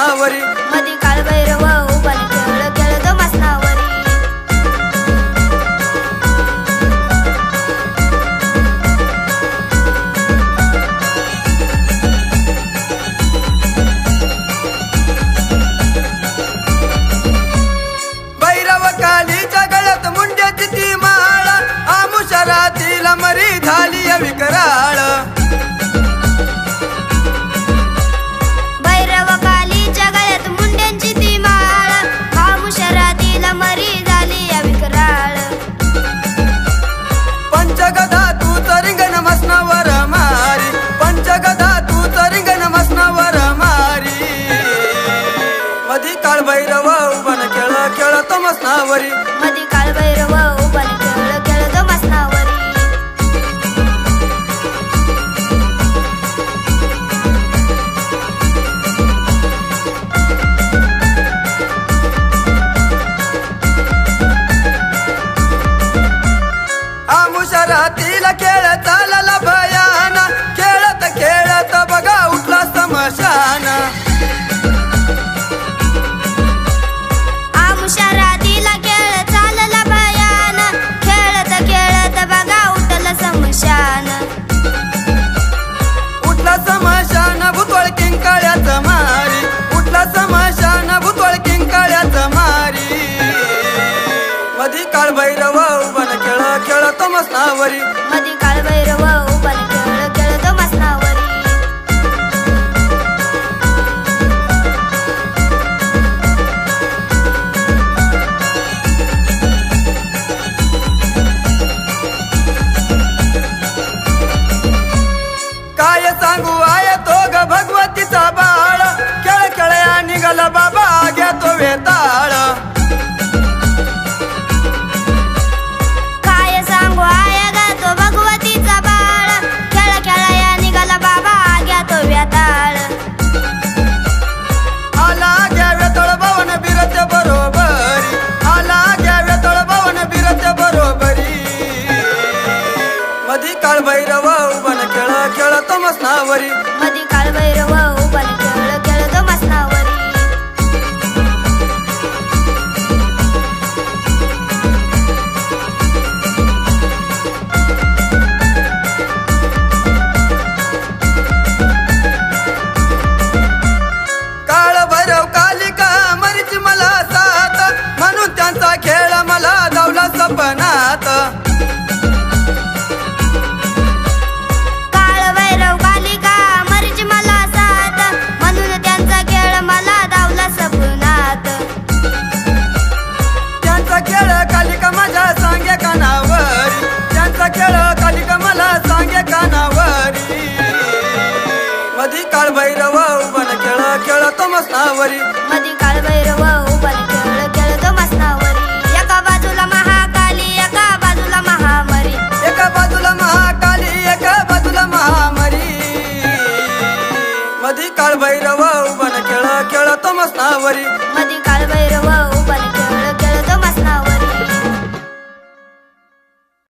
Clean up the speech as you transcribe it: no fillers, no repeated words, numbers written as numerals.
मसनावरी मधी काळ भैरव उभान खेळ खेळतो मसनावरी भैरव कालीच्या गळ्यात मुंड्याची ती माळ आमुषरातील मरी झाली विकराळ भैरव कालीच्या गळ्यात मुंड्यांची ती माळ आमुषरातील मरी झाली विकराळ पंचगदा तूच रिंगण मसनावर मारी पंचगदा तूच रिंगण मसनावर मारी मधी काळ भैरव उभन खेळ खेळतो मसनावरी मधी काळ भैरव उभान खेळ खेळतो मसनावरी आमुषरातील खेळ चालला भयाना खेळत खेळत बघा उठला समशान आमुषरातील खेळ चालला भयान खेळत खेळत बघा उठल समशान उठला समशान भुतवळ किंकाळ्याच मारी उठला समशान भुतवळ किंकाळ्याच मारी मधी काळ भैरव उभन खेळ खेळतो मसनावरी मधी काळ भैरव उभान खेळ खेळतो मसनावरी काय सांगू आय तो ग भगवतीचा बाळ खेळ खेळया निघाला बाबा घ्या तो वेताळ काय सांगू आय गा तो भगवतीचा बाळ खेळ खेळाया निघाला बाबा घ्या तो व्याताळ आला घ्या वेताळ भवन बिरते बरोबरी आला घ्या वेताळ भवन बिरते बरोबरी मधी काळ भैरव उभन खेळ खेळतो मसनावरी मधी काळ भैरव उभान खेळ खेळतो मसनावरी काळ भैरव कालिका मरीच मला साथ म्हणून त्यांचा खेळ मला धावला सपनात काळ भैरव कालिका मरीच मला साथ म्हणून त्यांचा खेळ मला धावला सपनात त्यांचा खेळ कालिका माझ्या सांगे कानावरी त्यांचा खेळ कालिका मला सांगे कानावरी मधी काळ भैरव उभन खेळ खेळतो मसनावरी मधी काळ भैरव उभान खेळ खेळतो मसनावरी एका बाजूला महाकाली एका बाजूला महामरी एका बाजूला महाकाली एका बाजूला महामरी मधी काळ भैरव उभन खेळ खेळतो मसनावरी मधी